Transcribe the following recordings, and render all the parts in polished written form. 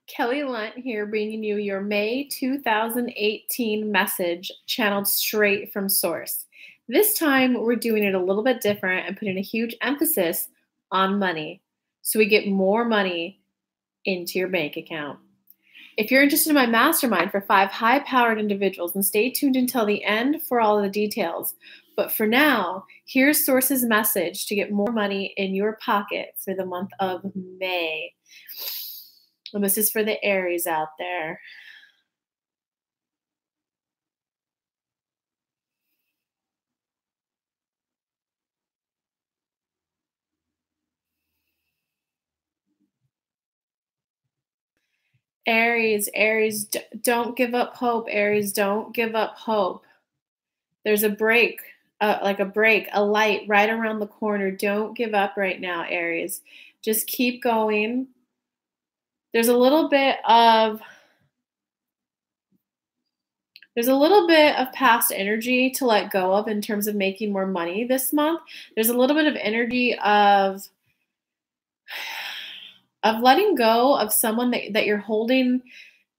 Kelly Lunt here, bringing you your May 2018 message channeled straight from source. This time, we're doing it a little bit different and putting a huge emphasis on money so we get more money into your bank account. If you're interested in my mastermind for 5 high-powered individuals, then stay tuned until the end for all of the details. But for now, here's Source's message to get more money in your pocket for the month of May. And this is for the Aries out there. Aries, don't give up hope. Aries, don't give up hope. There's a break, a light right around the corner. Don't give up right now, Aries. Just keep going. There's a little bit of past energy to let go of in terms of making more money this month. There's a little bit of energy of letting go of someone that you're holding.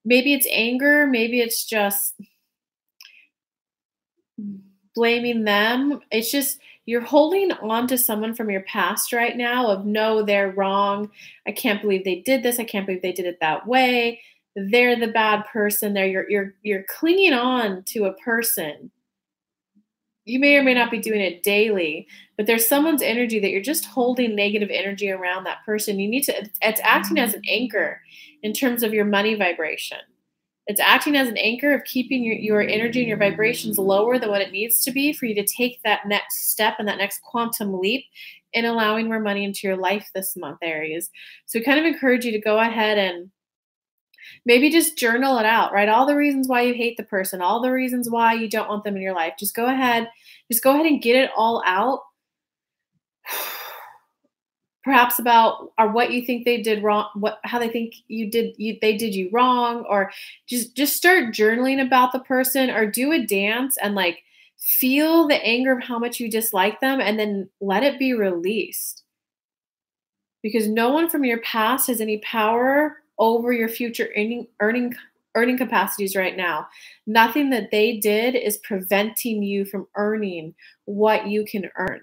Maybe it's anger, maybe it's just blaming them. It's just you're holding on to someone from your past right now of no, they're wrong. I can't believe they did this. I can't believe they did it that way. They're the bad person. You're clinging on to a person. You may or may not be doing it daily, but there's someone's energy that you're just holding negative energy around that person. It's acting as an anchor in terms of your money vibration. It's acting as an anchor of keeping your energy and your vibrations lower than what it needs to be for you to take that next step and that next quantum leap in allowing more money into your life this month, Aries. So we kind of encourage you to go ahead and maybe just journal it out, right? All the reasons why you hate the person, all the reasons why you don't want them in your life. Just go ahead and get it all out. Perhaps about or what you think they did wrong, how they think they did you wrong, or just start journaling about the person, or do a dance and like feel the anger of how much you dislike them, and then let it be released. Because no one from your past has any power over your future earning capacities right now. Nothing that they did is preventing you from earning what you can earn.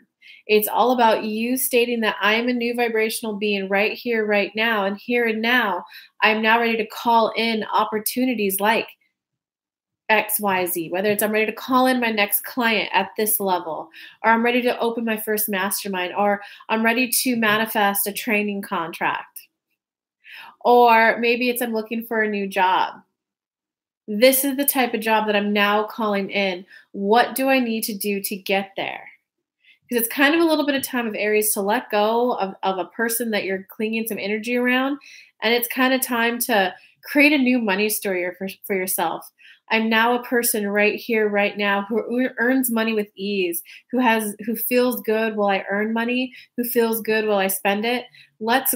It's all about you stating that I am a new vibrational being right here, right now, and here and now. I'm now ready to call in opportunities like XYZ, whether it's I'm ready to call in my next client at this level, or I'm ready to open my first mastermind, or I'm ready to manifest a training contract, or maybe it's I'm looking for a new job. This is the type of job that I'm now calling in. What do I need to do to get there? Because it's kind of a little bit of time of Aries to let go of a person that you're clinging some energy around. And it's kind of time to create a new money story for yourself. I'm now a person right here, right now, who earns money with ease, who feels good while I earn money, who feels good while I spend it. Let's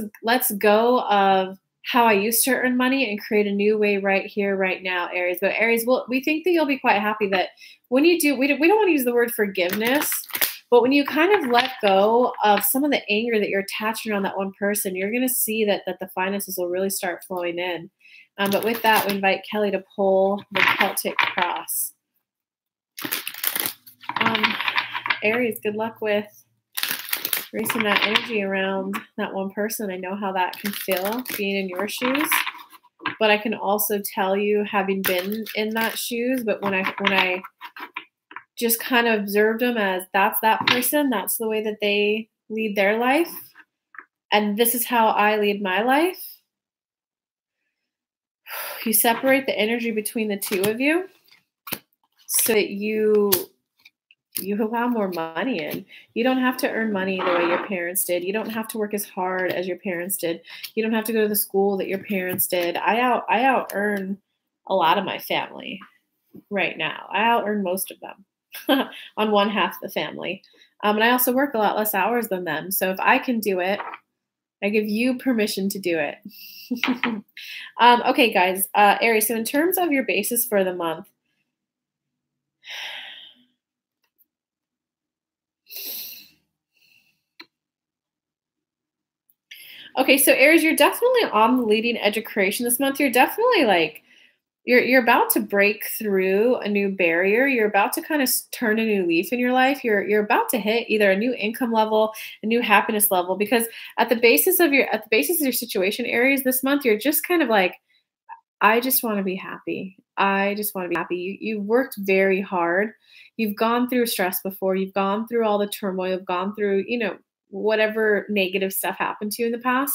go of how I used to earn money and create a new way right here, right now, Aries. But Aries, we think that you'll be quite happy that when you do, we don't want to use the word forgiveness, but when you kind of let go of some of the anger that you're attaching around that one person, you're going to see that the finances will really start flowing in. But with that, we invite Kelly to pull the Celtic cross. Aries, good luck with racing that energy around that one person. I know how that can feel, being in your shoes. But I can also tell you, having been in that shoes, but when I just kind of observed them as that's that person, that's the way that they lead their life, and this is how I lead my life. You separate the energy between the two of you so that you allow more money in. You don't have to earn money the way your parents did. You don't have to work as hard as your parents did. You don't have to go to the school that your parents did. I out earn a lot of my family right now. I out earn most of them on one half of the family. And I also work a lot less hours than them. So if I can do it, I give you permission to do it. Okay, guys, Aries, so in terms of your basis for the month, Okay, so Aries, you're definitely on the leading edge of creation this month. You're definitely like you're about to break through a new barrier. You're about to kind of turn a new leaf in your life. You're about to hit either a new income level, a new happiness level because at the basis of your situation, Aries, this month you're just kind of like I just want to be happy. I just want to be happy. You've worked very hard. You've gone through stress before. You've gone through all the turmoil. You've gone through, whatever negative stuff happened to you in the past.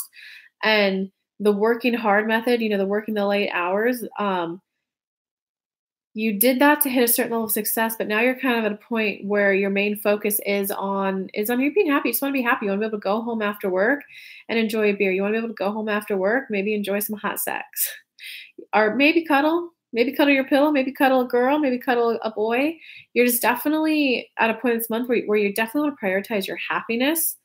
And the working hard method, the working the late hours, you did that to hit a certain level of success, but now you're kind of at a point where your main focus is on you being happy. You just want to be happy. You want to be able to go home after work and enjoy a beer. You want to be able to go home after work, maybe enjoy some hot sex. Or maybe cuddle your pillow, maybe cuddle a girl, maybe cuddle a boy. You're just definitely at a point this month where you definitely want to prioritize your happiness.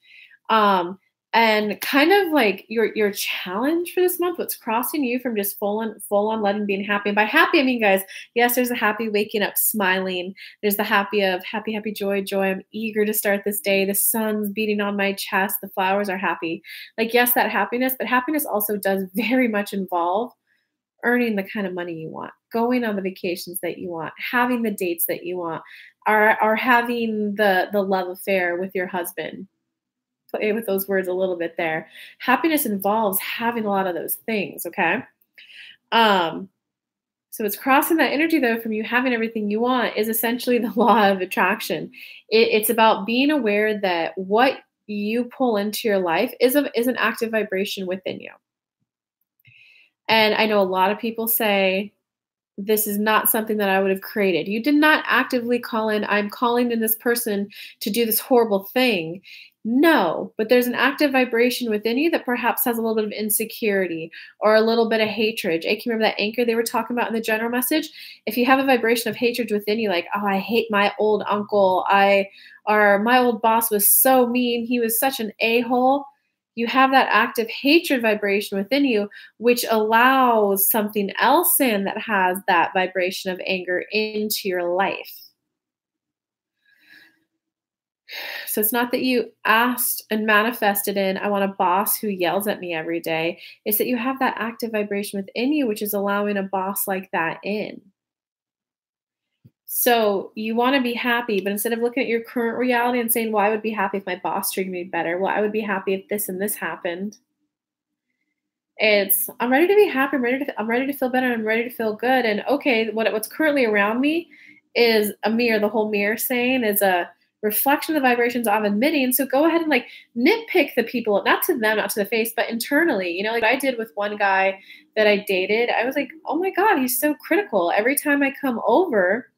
And kind of like your challenge for this month, what's crossing you from just full on letting being happy. And by happy, I mean, guys, yes, there's a happy waking up smiling. There's the happy of happy, joy. I'm eager to start this day. The sun's beating on my chest. The flowers are happy. Like, yes, that happiness, but happiness also does very much involve earning the kind of money you want, going on the vacations that you want, having the dates that you want, are having the love affair with your husband. Play with those words a little bit there. Happiness involves having a lot of those things, okay? Um, so it's crossing that energy though from you having everything you want is essentially the law of attraction. It's about being aware that what you pull into your life is an active vibration within you. And I know a lot of people say, this is not something that I would have created. You did not actively call in, I'm calling in this person to do this horrible thing. No, but there's an active vibration within you that perhaps has a little bit of insecurity or a little bit of hatred. Jake, you remember that anchor they were talking about in the general message? If you have a vibration of hatred within you, like, oh, I hate my old uncle, or my old boss was so mean, he was such an a-hole, you have that active hatred vibration within you, which allows something else in that has that vibration of anger into your life. So it's not that you asked and manifested in, I want a boss who yells at me every day. It's that you have that active vibration within you, which is allowing a boss like that in. So you want to be happy, but instead of looking at your current reality and saying, well, I would be happy if my boss treated me better. Well, I would be happy if this and this happened. It's I'm ready to be happy. I'm ready to feel better. I'm ready to feel good. And okay, what's currently around me is a mirror. The whole mirror saying is a reflection of the vibrations I'm emitting. So go ahead and like nitpick the people, not to them, not to the face, but internally. Like I did with one guy that I dated. I was like, oh my God, he's so critical. Every time I come over,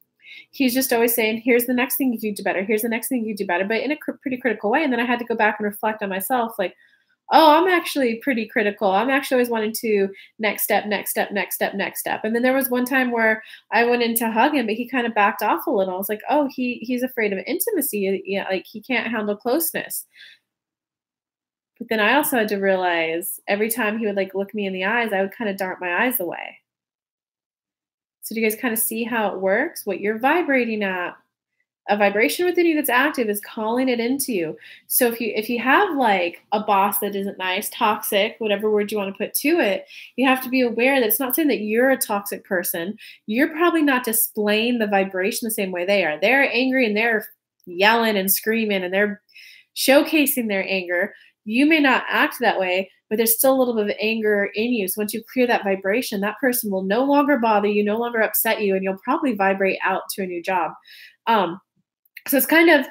he's just always saying, here's the next thing you do better. Here's the next thing you do better, but in a pretty critical way. And then I had to go back and reflect on myself, like, oh, I'm actually pretty critical. I'm actually always wanting to next step. And then there was one time where I went in to hug him, but he kind of backed off a little. I was like, oh, he's afraid of intimacy. Yeah, like he can't handle closeness. But then I also had to realize every time he would like look me in the eyes, I would kind of dart my eyes away. So do you guys kind of see how it works? What you're vibrating at, a vibration within you that's active is calling it into you. So if you have like a boss that isn't nice, toxic, whatever word you want to put to it, you have to be aware that it's not saying that you're a toxic person. You're probably not displaying the vibration the same way they are. They're angry and they're yelling and screaming and they're showcasing their anger. You may not act that way, but there's still a little bit of anger in you. So once you clear that vibration, that person will no longer bother you, no longer upset you, and you'll probably vibrate out to a new job. So it's kind of,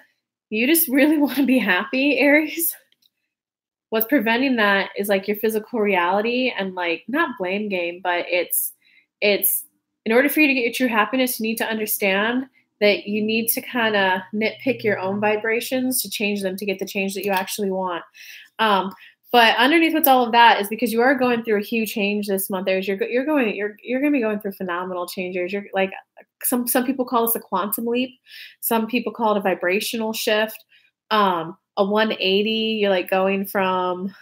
you just really want to be happy, Aries. What's preventing that is like your physical reality and like not blame game, but it's in order for you to get your true happiness, you need to understand that you need to kind of nitpick your own vibrations to change them to get the change that you actually want. But underneath what's all of that is because you are going through a huge change this month. You're going to be going through phenomenal changes. You're like some people call this a quantum leap. Some people call it a vibrational shift. A 180. You're like going from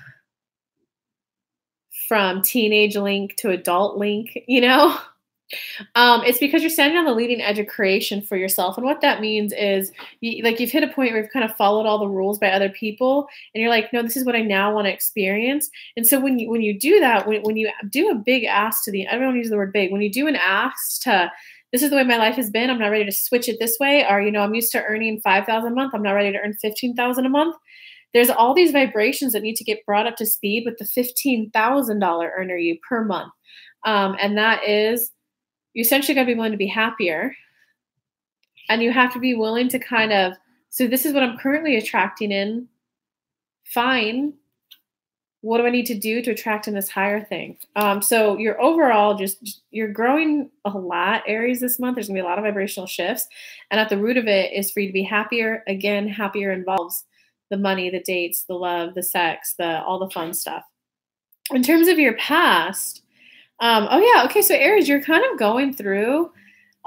teenage Link to adult Link. It's because you're standing on the leading edge of creation for yourself. And what that means is you've hit a point where you've kind of followed all the rules by other people and you're like, no, this is what I now want to experience. And so when you do that, when you do a big ask to the, I don't want to use the word big, when you do an ask to, this is the way my life has been, I'm not ready to switch it this way. Or, I'm used to earning 5,000 a month. I'm not ready to earn 15,000 a month. There's all these vibrations that need to get brought up to speed with the $15,000 earner you per month. And that is, you essentially got to be willing to be happier. And you have to be willing to kind of, so this is what I'm currently attracting in. Fine. What do I need to do to attract in this higher thing? So you're overall you're growing a lot, Aries, this month. There's going to be a lot of vibrational shifts. And at the root of it is for you to be happier. Again, happier involves the money, the dates, the love, the sex, all the fun stuff. In terms of your past, okay. So Aries, you're kind of going through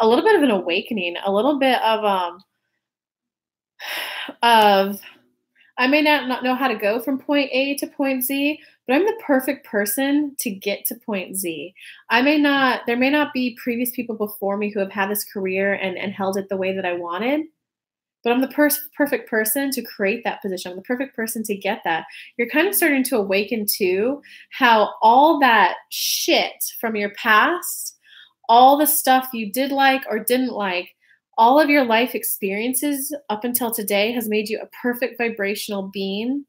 a little bit of an awakening, a little bit of I may not know how to go from point A to point Z, but I'm the perfect person to get to point Z. There may not be previous people before me who have had this career and held it the way that I wanted, but I'm the perfect person to create that position. I'm the perfect person to get that. You're kind of starting to awaken to how all that shit from your past, all the stuff you did like or didn't like, all of your life experiences up until today has made you a perfect vibrational being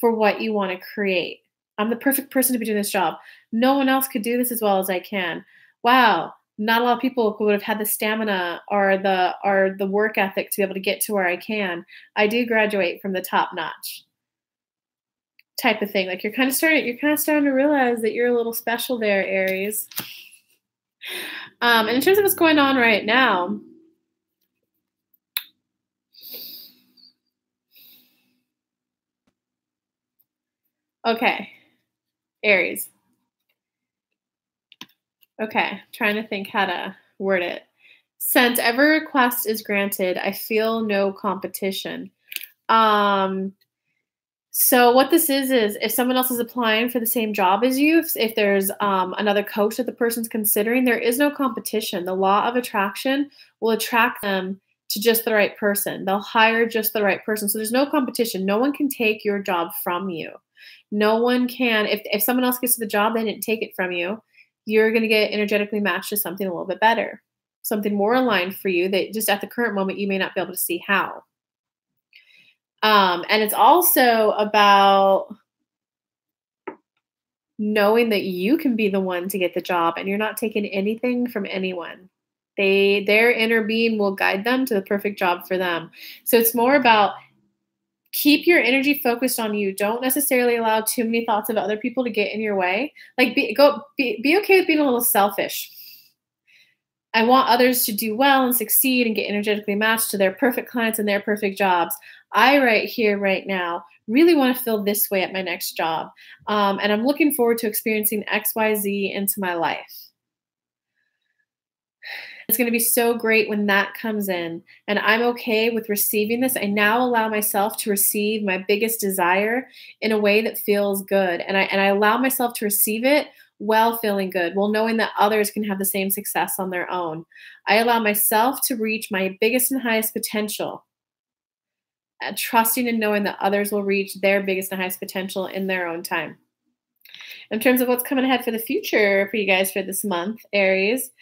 for what you want to create. I'm the perfect person to be doing this job. No one else could do this as well as I can. Wow. Not a lot of people would have had the stamina or the work ethic to be able to get to where I can. I do graduate from the top notch type of thing. Like you're kind of starting to realize that you're a little special there, Aries. And in terms of what's going on right now, okay, Aries. Okay, trying to think how to word it. Since every request is granted, I feel no competition. So what this is if someone else is applying for the same job as you, if there's another coach that the person's considering, there is no competition. The law of attraction will attract them to just the right person. They'll hire just the right person. So there's no competition. No one can take your job from you. No one can. If someone else gets to the job, they didn't take it from you. You're going to get energetically matched to something a little bit better, something more aligned for you that just at the current moment, you may not be able to see how. And it's also about knowing that you can be the one to get the job and you're not taking anything from anyone. Their inner being will guide them to the perfect job for them. So it's more about keep your energy focused on you. Don't necessarily allow too many thoughts of other people to get in your way. Like be okay with being a little selfish. I want others to do well and succeed and get energetically matched to their perfect clients and their perfect jobs. I right here, right now, really want to feel this way at my next job. And I'm looking forward to experiencing XYZ into my life. It's going to be so great when that comes in. And I'm okay with receiving this. I now allow myself to receive my biggest desire in a way that feels good. And I allow myself to receive it while feeling good, while knowing that others can have the same success on their own. I allow myself to reach my biggest and highest potential, trusting and knowing that others will reach their biggest and highest potential in their own time. In terms of what's coming ahead for the future for you guys for this month, Aries,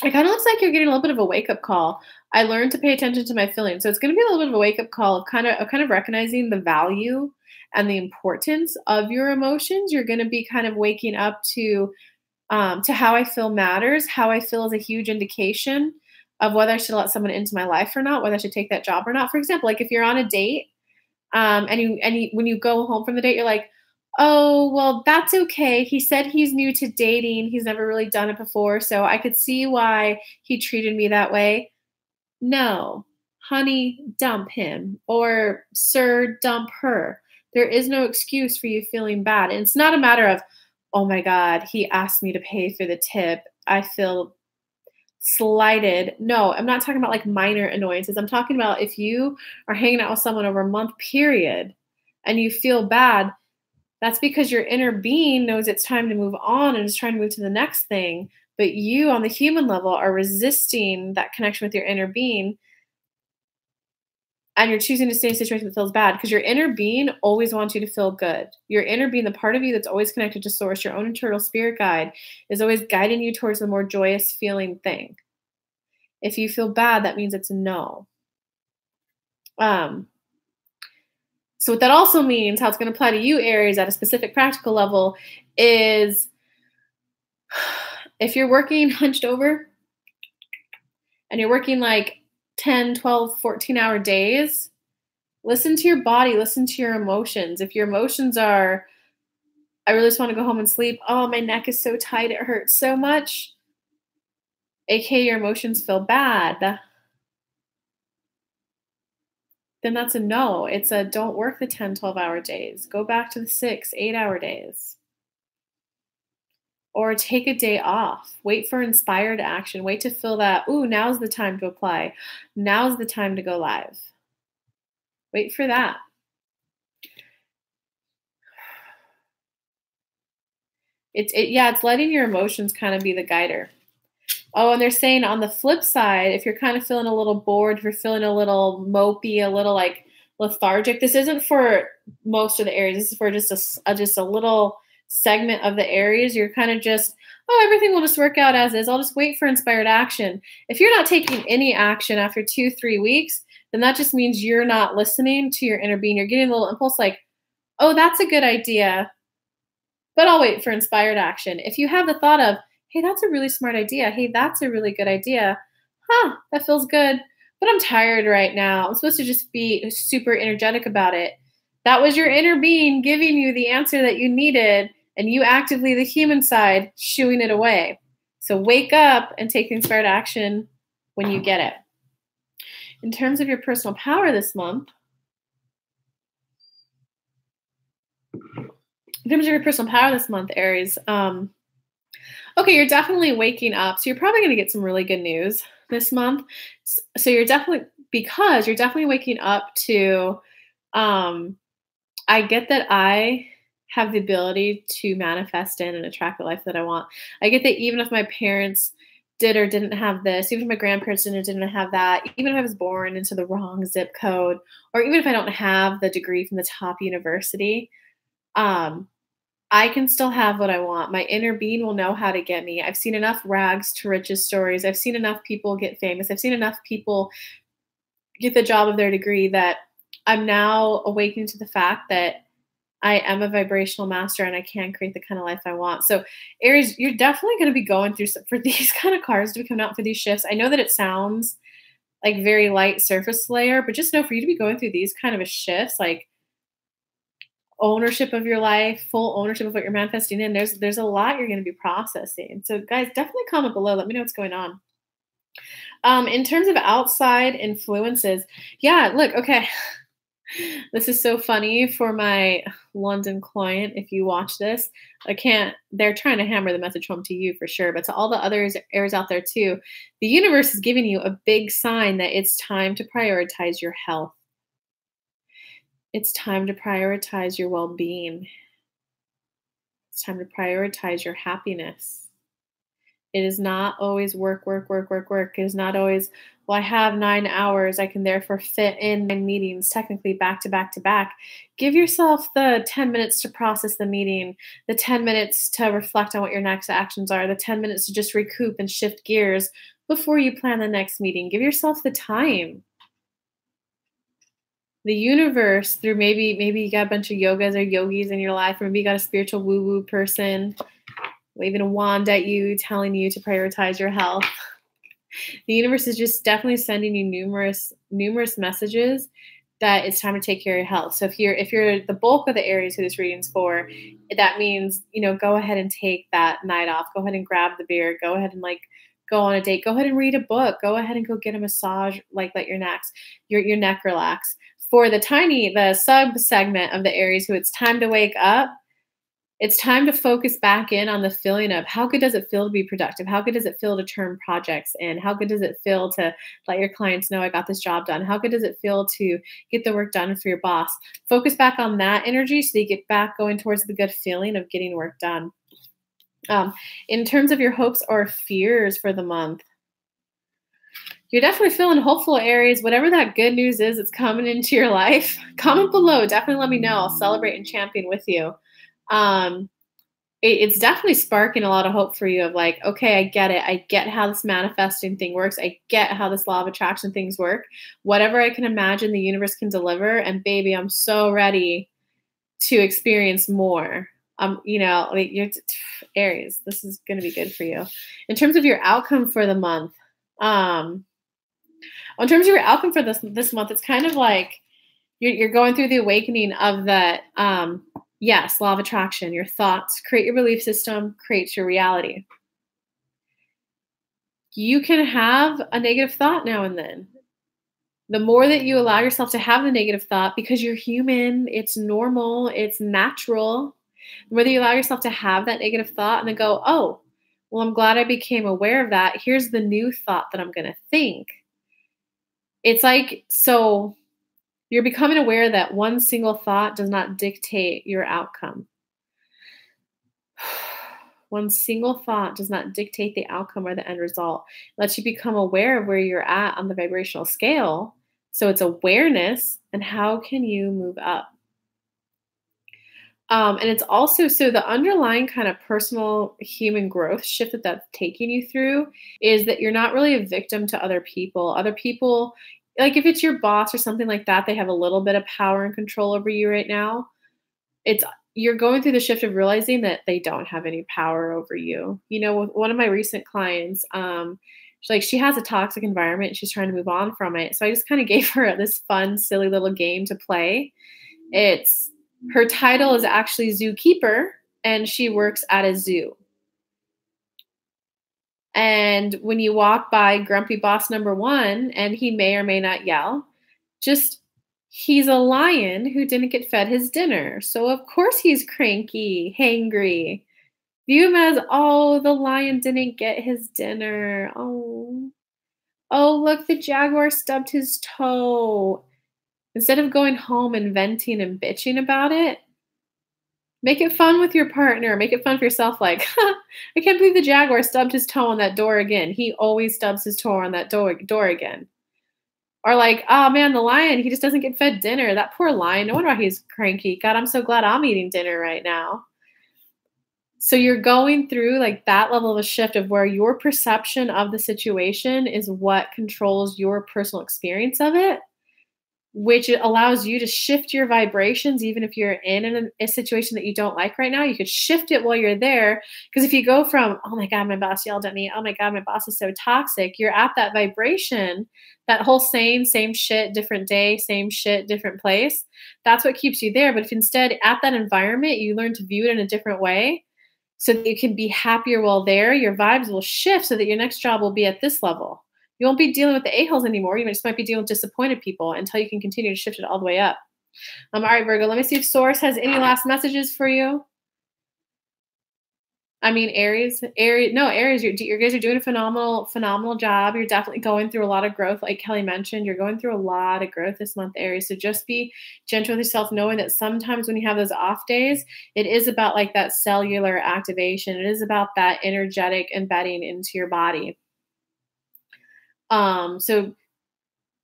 it kind of looks like you're getting a little bit of a wake-up call. I learned to pay attention to my feelings. So it's going to be a little bit of a wake-up call of kind of recognizing the value and the importance of your emotions. You're going to be kind of waking up to how I feel matters. How I feel is a huge indication of whether I should let someone into my life or not, whether I should take that job or not. For example, like if you're on a date and when you go home from the date, you're like, oh, well, that's okay. He said he's new to dating. He's never really done it before. So I could see why he treated me that way. No, honey, dump him. Or sir, dump her. There is no excuse for you feeling bad. And it's not a matter of, oh my God, he asked me to pay for the tip. I feel slighted. No, I'm not talking about like minor annoyances. I'm talking about if you are hanging out with someone over a month period and you feel bad, That's because your inner being knows it's time to move on and is trying to move to the next thing. But you, on the human level, are resisting that connection with your inner being, and you're choosing to stay in a situation that feels bad because your inner being always wants you to feel good. Your inner being, the part of you that's always connected to source, your own internal spirit guide, is always guiding you towards the more joyous feeling thing. If you feel bad, that means it's a no. So what that also means, how it's going to apply to you, Aries, at a specific practical level, is if you're working hunched over and you're working like 10, 12, 14-hour days, listen to your body, listen to your emotions. If your emotions are, I really just want to go home and sleep, oh, my neck is so tight, it hurts so much, aka your emotions feel bad, then that's a no. It's a don't work the 10, 12-hour days. Go back to the 6, 8-hour days. Or take a day off. Wait for inspired action. Wait to feel that, ooh, now's the time to apply. Now's the time to go live. Wait for that. It's letting your emotions kind of be the guider. Oh, and they're saying on the flip side, if you're kind of feeling a little bored, if you're feeling a little mopey, a little like lethargic, this isn't for most of the Aries. This is for just a little segment of the Aries. You're kind of just, oh, everything will just work out as is. I'll just wait for inspired action. If you're not taking any action after 2-3 weeks, then that just means you're not listening to your inner being. You're getting a little impulse like, oh, that's a good idea, but I'll wait for inspired action. If you have the thought of, hey, that's a really smart idea. Hey, that's a really good idea. That feels good, but I'm tired right now. I'm supposed to just be super energetic about it. That was your inner being giving you the answer that you needed, and you actively, the human side, shooing it away. So wake up and take inspired action when you get it. In terms of your personal power this month, Aries, okay, you're definitely waking up. So you're probably going to get some really good news this month. So you're definitely waking up to, I get that I have the ability to manifest in and attract the life that I want. I get that even if my parents did or didn't have this, even if my grandparents did or didn't have that, even if I was born into the wrong zip code, or even if I don't have the degree from the top university, I can still have what I want. My inner being will know how to get me. I've seen enough rags to riches stories. I've seen enough people get famous. I've seen enough people get the job of their degree that I'm now awakening to the fact that I am a vibrational master and I can create the kind of life I want. So Aries, you're definitely going to be going through some, for these kind of cards to be coming out for these shifts. I know that it sounds like very light surface layer, but just know for you to be going through these kind of shifts, like ownership of your life, full ownership of what you're manifesting in, there's a lot you're going to be processing. So guys, definitely comment below. Let me know what's going on. In terms of outside influences, yeah, look, okay. This is so funny for my London client. If you watch this, they're trying to hammer the message home to you for sure, but to all the others Aries out there too, the universe is giving you a big sign that it's time to prioritize your health. It's time to prioritize your well-being. It's time to prioritize your happiness. It is not always work. It is not always, well, I have 9 hours. I can therefore fit in 9 meetings, technically back to back to back. Give yourself the 10 minutes to process the meeting, the 10 minutes to reflect on what your next actions are, the 10 minutes to just recoup and shift gears before you plan the next meeting. Give yourself the time. The universe, through maybe you got a bunch of yogas or yogis in your life, or maybe you got a spiritual woo-woo person waving a wand at you, telling you to prioritize your health. The universe is just definitely sending you numerous messages that it's time to take care of your health. So if you're the bulk of the Aries who this reading's for, that means, go ahead and take that night off. Go ahead and grab the beer. Go ahead and go on a date. Go ahead and read a book. Go ahead and go get a massage. Let your neck relax. For the sub segment of the Aries who it's time to wake up, It's time to focus back in on the feeling of how good does it feel to be productive? How good does it feel to turn projects in? How good does it feel to let your clients know I got this job done? How good does it feel to get the work done for your boss? Focus back on that energy so that you get back going towards the good feeling of getting work done. In terms of your hopes or fears for the month, you're definitely feeling hopeful, Aries. Whatever that good news is that's coming into your life, comment below. Definitely let me know. I'll celebrate and champion with you. It's definitely sparking a lot of hope for you of like, okay, I get it. I get how this manifesting thing works. I get how this law of attraction things work. Whatever I can imagine, the universe can deliver. And baby, I'm so ready to experience more. Like you're Aries, this is going to be good for you. In terms of your outcome for the month, in terms of your outcome for this month, it's kind of like you're going through the awakening of that. Yes, law of attraction, your thoughts, create your belief system, creates your reality. You can have a negative thought now and then. The more that you allow yourself to have the negative thought, because you're human, it's normal, it's natural. The more that you allow yourself to have that negative thought and then go, oh, well, I'm glad I became aware of that. Here's the new thought that I'm going to think. It's like, so you're becoming aware that one single thought does not dictate your outcome. One single thought does not dictate the outcome or the end result. It lets you become aware of where you're at on the vibrational scale. So it's awareness and how can you move up? And it's also, so the underlying kind of personal human growth shift that's taking you through is that you're not really a victim to other people. Other people, like if it's your boss or something like that, they have a little bit of power and control over you right now. You're going through the shift of realizing that they don't have any power over you. You know, with one of my recent clients, she has a toxic environment and she's trying to move on from it. So I just kind of gave her this fun, silly little game to play. Her title is actually zookeeper and she works at a zoo. And when you walk by grumpy boss number one, and he may or may not yell, he's a lion who didn't get fed his dinner. So of course he's cranky, hangry. View him as, oh, the lion didn't get his dinner. Oh, look, the jaguar stubbed his toe. Instead of going home and venting and bitching about it, make it fun with your partner. Make it fun for yourself. Like, I can't believe the jaguar stubbed his toe on that door again. He always stubs his toe on that door again. Or like, oh man, the lion, he just doesn't get fed dinner. That poor lion. No wonder why he's cranky. God, I'm so glad I'm eating dinner right now. So you're going through like that level of a shift of where your perception of the situation is what controls your personal experience of it, which allows you to shift your vibrations. Even if you're in a situation that you don't like right now, you could shift it while you're there. Because if you go from, oh my God, my boss yelled at me, oh my God, my boss is so toxic, you're at that vibration, that whole same shit, different day, same shit, different place. That's what keeps you there. But if instead at that environment, you learn to view it in a different way so that you can be happier while there, your vibes will shift so that your next job will be at this level. You won't be dealing with the a-holes anymore. You just might be dealing with disappointed people until you can continue to shift it all the way up. All right, Virgo, let me see if Source has any last messages for you. I mean, Aries, you guys are doing a phenomenal job. You're definitely going through a lot of growth. Like Kelly mentioned, you're going through a lot of growth this month, Aries. So just be gentle with yourself, knowing that sometimes when you have those off days, it is about like that cellular activation. It is about that energetic embedding into your body. So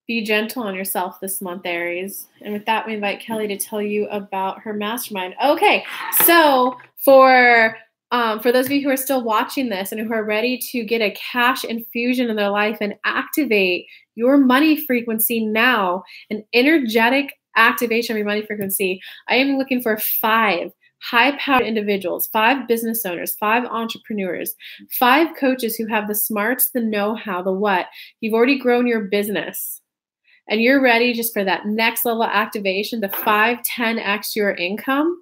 be gentle on yourself this month, Aries. And with that, we invite Kelly to tell you about her mastermind. Okay, so for those of you who are still watching this and who are ready to get a cash infusion in their life and activate your money frequency now, an energetic activation of your money frequency, I am looking for 5 high-powered individuals, 5 business owners, 5 entrepreneurs, 5 coaches who have the smarts, the know-how, the what. You've already grown your business and you're ready just for that next level activation, the 5-10x your income.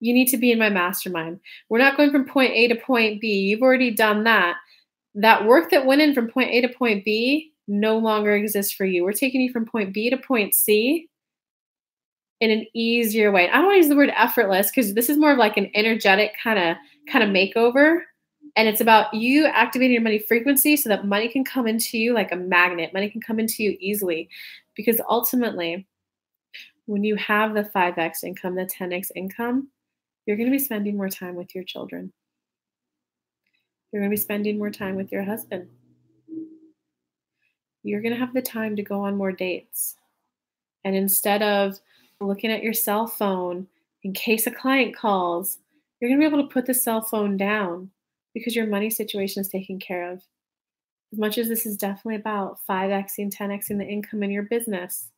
You need to be in my mastermind. We're not going from point A to point B. You've already done that. That work that went in from point A to point B no longer exists for you. We're taking you from point B to point C. in an easier way. I don't want to use the word effortless because this is more of like an energetic kind of makeover. And it's about you activating your money frequency so that money can come into you like a magnet. Money can come into you easily. Because ultimately, when you have the 5x income, the 10x income, you're going to be spending more time with your children. You're going to be spending more time with your husband. You're going to have the time to go on more dates. And instead of looking at your cell phone in case a client calls, you're going to be able to put the cell phone down because your money situation is taken care of. As much as this is definitely about 5xing, 10xing the income in your business,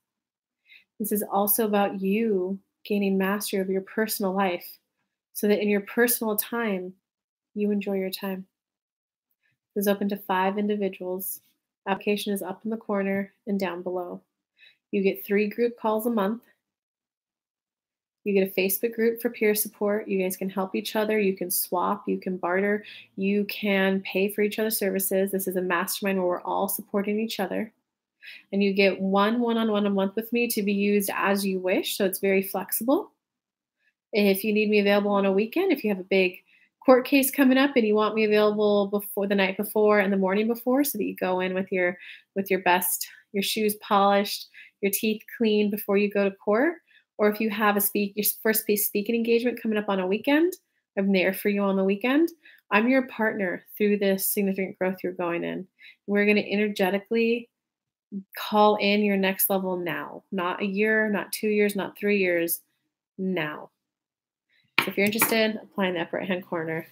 this is also about you gaining mastery over your personal life so that in your personal time, you enjoy your time. This is open to 5 individuals. Application is up in the corner and down below. You get 3 group calls a month. You get a Facebook group for peer support. You guys can help each other. You can swap. You can barter. You can pay for each other's services. This is a mastermind where we're all supporting each other. And you get one-on-one a month with me to be used as you wish. So it's very flexible. If you need me available on a weekend, if you have a big court case coming up and you want me available before the night before and the morning before so that you go in with your best, your shoes polished, your teeth clean before you go to court, or if you have your first speaking engagement coming up on a weekend, I'm there for you on the weekend. I'm your partner through this significant growth you're going in. We're going to energetically call in your next level now, not a year, not 2 years, not 3 years, now. So if you're interested, apply in the upper right-hand corner.